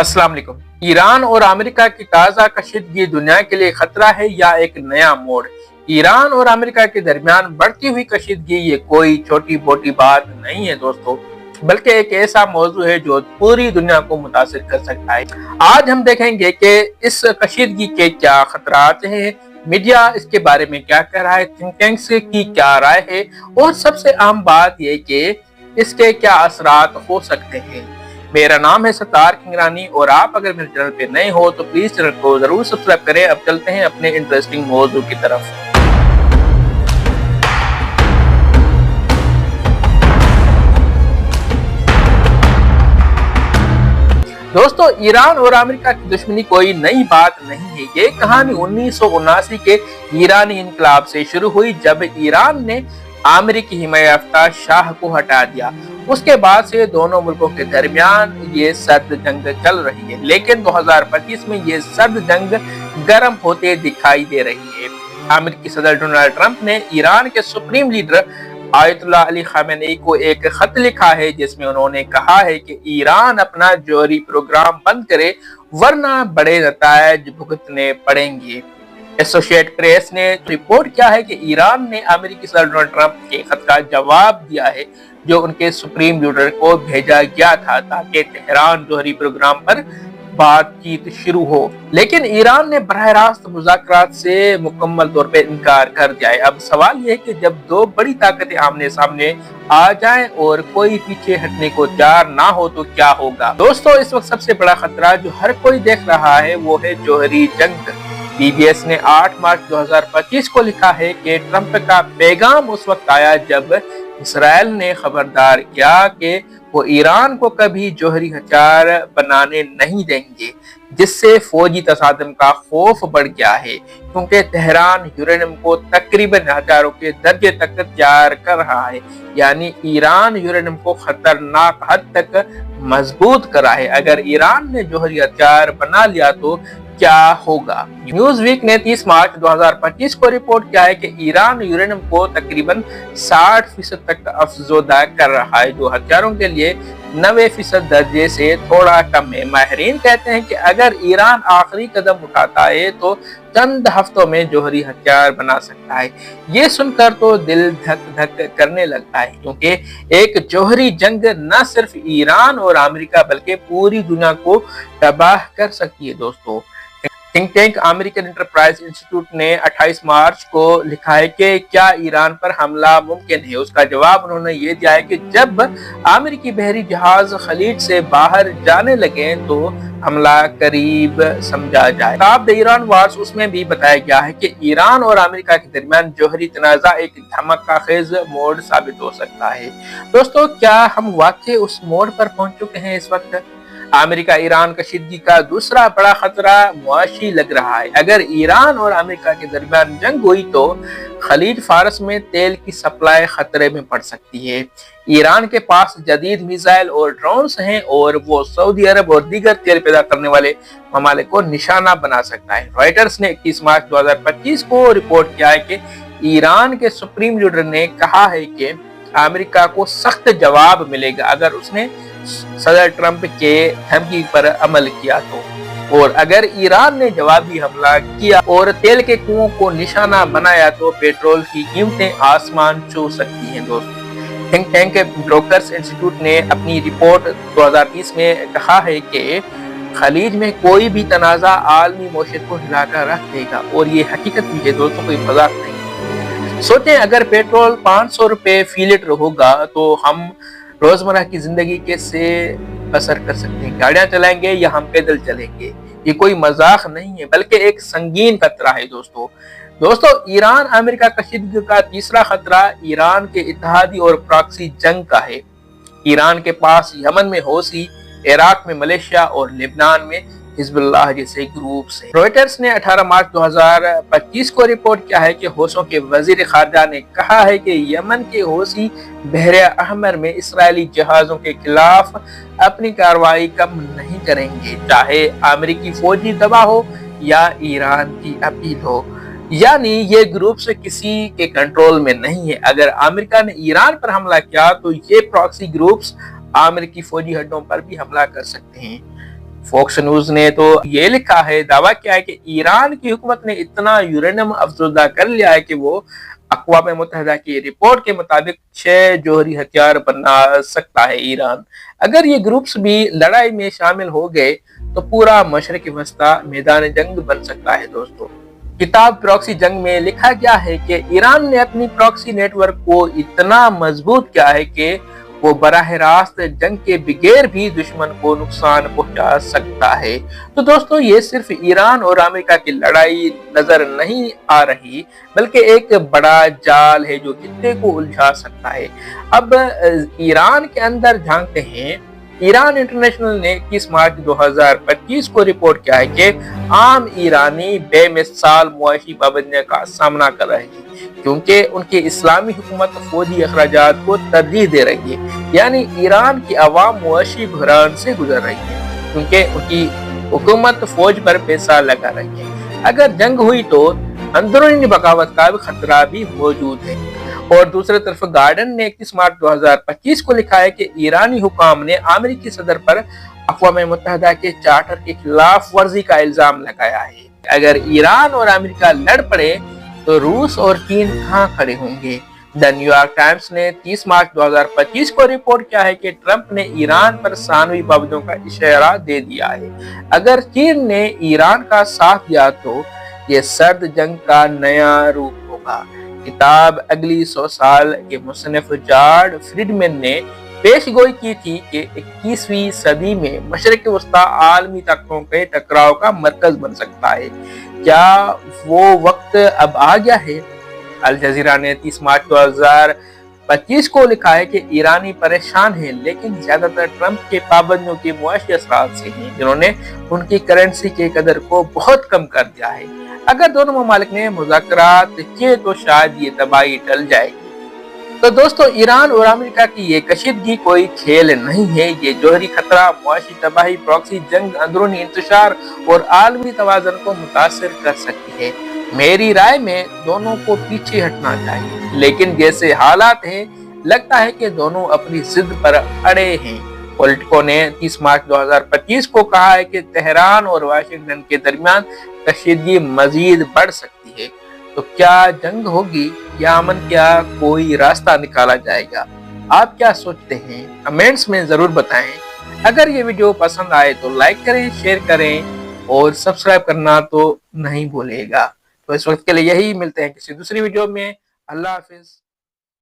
अस्सलाम वालेकुम। ईरान और अमेरिका की ताज़ा कशीदगी दुनिया के लिए खतरा है या एक नया मोड़? ईरान और अमेरिका के दरमियान बढ़ती हुई कशीदगी ये कोई छोटी मोटी बात नहीं है दोस्तों, बल्कि एक ऐसा मौजू है जो पूरी दुनिया को मुतासिर कर सकता है। आज हम देखेंगे कि इस कशीदगी के क्या खतरात हैं, मीडिया इसके बारे में क्या कह रहा है, थिंक टैंक्स की क्या राय है, और सबसे अहम बात यह कि इसके क्या असरात हो सकते हैं। मेरा नाम है सत्तार किंगरानी और आप अगर मेरे चैनल पे नए हो तो प्लीज चैनल को जरूर सब्सक्राइब करें। अब चलते हैं अपने इंटरेस्टिंग मौजू की तरफ। दोस्तों, ईरान और अमेरिका की दुश्मनी कोई नई बात नहीं है। ये कहानी 1979 के ईरानी इनकलाब से शुरू हुई, जब ईरान ने अमेरिकी हिमायतयाफ्ता शाह को हटा दिया। उसके बाद से दोनों मुल्कों के दरमियान ये सर्द जंग चल रही है, लेकिन 2025 में ये सर्द जंग गर्म होते दिखाई दे रही है। अमेरिकी सदर डोनाल्ड ट्रंप ने ईरान के supreme leader Ayatollah Ali Khamenei को एक खत लिखा है, जिसमें उन्होंने कहा है कि ईरान अपना जौहरी प्रोग्राम बंद करे, वरना बड़े नतायज भुगतने पड़ेंगे। एसोसिएटेड प्रेस ने रिपोर्ट किया है कि ईरान ने अमेरिकी सदर डोनाल्ड ट्रंप के खत का जवाब दिया है, जो उनके सुप्रीम लीडर को भेजा गया था, ताकि तेहरान जौहरी प्रोग्राम पर बातचीत शुरू हो। लेकिन ईरान ने बरह रास्त मुज़ाकरात से मुकम्मल तौर पे इनकार कर दिया है। अब सवाल यह है कि जब दो बड़ी ताकतें आमने सामने आ जाएं और कोई पीछे हटने को तैयार ना हो तो क्या होगा। दोस्तों, इस वक्त सबसे बड़ा खतरा जो हर कोई देख रहा है वो है जौहरी जंग। PBS ने 8 मार्च 2025 को लिखा है कि ट्रंप का पैगाम उस वक्त आया जब इसराइल ने खबरदार किया कि वो ईरान को कभी जौहरी हथियार बनाने नहीं देंगे, जिससे फौजी तसादम का खौफ बढ़ गया है, क्योंकि तेहरान यूरेनियम को तकरीबन हथियारों के दर्जे तक तैयार कर रहा है। यानी ईरान यूरेनियम को खतरनाक हद तक मजबूत कर रहा है। अगर ईरान ने जौहरी हथियार बना लिया तो क्या होगा। न्यूज वीक ने 30 मार्च 2025 को रिपोर्ट किया है कि ईरान यूरेनियम को तकरीबन 60% तक अफजोदा कर रहा है, जो हथियारों के लिए 90% दर्जे से थोड़ा कम है। माहिरीन कहते हैं कि अगर ईरान आखिरी कदम उठाता है तो चंद हफ्तों में जौहरी हथियार बना सकता है। ये सुनकर तो दिल धक धक करने लगता है, क्योंकि एक जौहरी जंग न सिर्फ ईरान और अमेरिका बल्कि पूरी दुनिया को तबाह कर सकती है। दोस्तों, think tank American enterprise institute ने 28 मार्च को लिखा है कि क्या ईरान पर हमला मुमकिन है। उसका जवाब उन्होंने ये दिया है कि जब अमेरिकी बहरी जहाज खलीज से बाहर जाने लगे तो हमला करीब समझा जाए। किताब द ईरान वार्स उसमें भी बताया गया है कि ईरान और अमेरिका के दरमियान जौहरी तनाज़ा एक धमाकेदार मोड़ साबित हो सकता है। दोस्तों, क्या हम वाकई उस मोड़ पर पहुंच चुके हैं इस वक्त? अमेरिका ईरान कशीदगी का दूसरा बड़ा खतरा मुआशी लग रहा है। अगर ईरान और अमेरिका के दरमियान जंग हुई तो खलीज फारस में तेल की सप्लाई खतरे में पड़ सकती है। ईरान के पास जदीद मिसाइल और ड्रोन्स हैं और वो सऊदी अरब और दीगर तेल पैदा करने वाले ममालिक को निशाना बना सकता है। रॉयटर्स ने 21 मार्च 2025 को रिपोर्ट किया है कि ईरान के सुप्रीम लीडर ने कहा है कि अमेरिका को सख्त जवाब मिलेगा अगर उसने सदर ट्रंप के धमकी पर अमल किया तो। और अगर ईरान ने जवाबी हमला किया और तेल के कुओं को निशाना बनाया तो पेट्रोल की कीमतें आसमान छू सकती हैं। दोस्तों, थिंक टैंक ब्रोकर्स इंस्टीट्यूट ने अपनी रिपोर्ट 2030 में कहा है कि खलीज में कोई भी तनाज़ा आलमी मौशत को हिलाकर रख देगा, और ये हकीकत भी है दोस्तों, कोई मजाक नहीं। सोचें, अगर पेट्रोल 500 रुपए फी लीटर होगा तो हम रोजमर्रा की जिंदगी कैसे बसर कर सकते हैं? गाड़ियां चलाएंगे या हम पैदल चलेंगे? ये कोई मजाक नहीं है, बल्कि एक संगीन खतरा है। दोस्तों, ईरान अमेरिका कशीदगी का तीसरा खतरा ईरान के इत्तेहादी और प्रॉक्सी जंग का है। ईरान के पास यमन में हौसी, इराक में मलेशिया और लेबनान में हिजबुल्लाह जैसे ग्रुप्स हैं। रॉयटर्स ने 18 मार्च 2025 को रिपोर्ट किया है कि हौसियों के वजीर खारजा ने कहा है कि यमन के हौसी बहरे अहमर में इसराइली जहाजों के खिलाफ अपनी कार्रवाई कम नहीं करेंगे, चाहे अमेरिकी फौजी दबाव हो या ईरान की अपील हो। यानी ये ग्रुप से किसी के कंट्रोल में नहीं है। अगर अमेरिका ने ईरान पर हमला किया तो ये प्रॉक्सी ग्रुप्स अमेरिकी फौजी हड्डों पर भी हमला कर सकते हैं। फॉक्स न्यूज ने तो ये लिखा है, दावा किया है कि ईरान की हुकूमत ने इतना यूरेनियम अफसुदा कर लिया है कि वो अक़वाम मुत्तहिदा की रिपोर्ट के मुताबिक 6 जोहरी हथियार बना सकता है ईरान। अगर ये ग्रुप्स भी लड़ाई में शामिल हो गए तो पूरा मशरक़ वस्ता मैदान जंग बन सकता है। दोस्तों, किताब प्रॉक्सी जंग में लिखा गया है कि ईरान ने अपनी प्रॉक्सी नेटवर्क को इतना मजबूत किया है कि वो बराह रास्त जंग के बगैर भी दुश्मन को नुकसान पहुंचा सकता है। तो दोस्तों, ये सिर्फ ईरान और अमेरिका की लड़ाई नजर नहीं आ रही, बल्कि एक बड़ा जाल है जो खित्ते को उलझा सकता है। अब ईरान के अंदर झांकते हैं। ईरान इंटरनेशनल ने 21 मार्च 2025 को रिपोर्ट किया है कि आम ईरानी बेमिसाल मुआशी पाबंदियों का सामना कर रहे हैं क्योंकि उनकी इस्लामी हुकूमत फौजी अखराजात को तरजीह दे रही है। यानी ईरान की आवाम मुआशी बहरान से गुजर रही है क्योंकि उनकी हुकूमत फौज पर पैसा लगा रही है। अगर जंग हुई तो अंदरूनी बगावत का भी खतरा भी मौजूद है। और दूसरी तरफ गार्डन ने 21 मार्च 2025 को लिखा है कि ईरानी हुकाम ने अमेरिकी सदर पर अक़वाम मुत्तहिदा के चार्टर के खिलाफ वर्जी का इल्जाम लगाया है। अगर ईरान और अमेरिका लड़ पड़े तो रूस और चीन कहां खड़े होंगे। द न्यूयॉर्क टाइम्स ने 30 मार्च 2025 को रिपोर्ट किया है कि ट्रंप ने ईरान पर सानवी पाबंदियों का इशारा दे दिया है। अगर चीन ने ईरान का साथ दिया तो ये सर्द जंग का नया रूप होगा। किताब अगली 100 साल के मुसन्निफ जॉर्ज फ्रीडमैन ने पेशगोई की थी कि 21वीं सदी में मशरिक़ वस्ता आलमी ताकतों के टकराव का मरकज बन सकता है। क्या वो वक्त अब आ गया है? अल जजीरा ने 30 मार्च 2025 को लिखा है कि ईरानी परेशान है, लेकिन ज्यादातर ट्रंप के पाबंदियों के मुआशी असरात से हैं, जिन्होंने उनकी करेंसी के कदर को बहुत कम कर दिया है। अगर दोनों ममालिक ने मुज़ाकरात किए तो शायद ये तबाही टल जाएगी। तो दोस्तों, ईरान और अमेरिका की ये कशीदगी कोई खेल नहीं है। ये जोहरी खतरा, मुआशी तबाही, प्रॉक्सी जंग, अंदरूनी इंतशार और आलमी तवाज़ुन को मुतासिर कर सकती है। मेरी राय में दोनों को पीछे हटना चाहिए, लेकिन जैसे हालात हैं लगता है कि दोनों अपनी जिद पर अड़े हैं। पॉलिटिको ने 30 मार्च 2025 को कहा है कि तेहरान और वाशिंगटन के दरमियान कशीदगी मजीद बढ़ सकती है। तो क्या जंग होगी या अमन का कोई रास्ता निकाला जाएगा? आप क्या सोचते हैं? कमेंट्स में जरूर बताएं। अगर ये वीडियो पसंद आए तो लाइक करें, शेयर करें और सब्सक्राइब करना तो नहीं भूलिएगा। तो इस वक्त के लिए यही, मिलते हैं किसी दूसरी वीडियो में। अल्लाह हाफिज।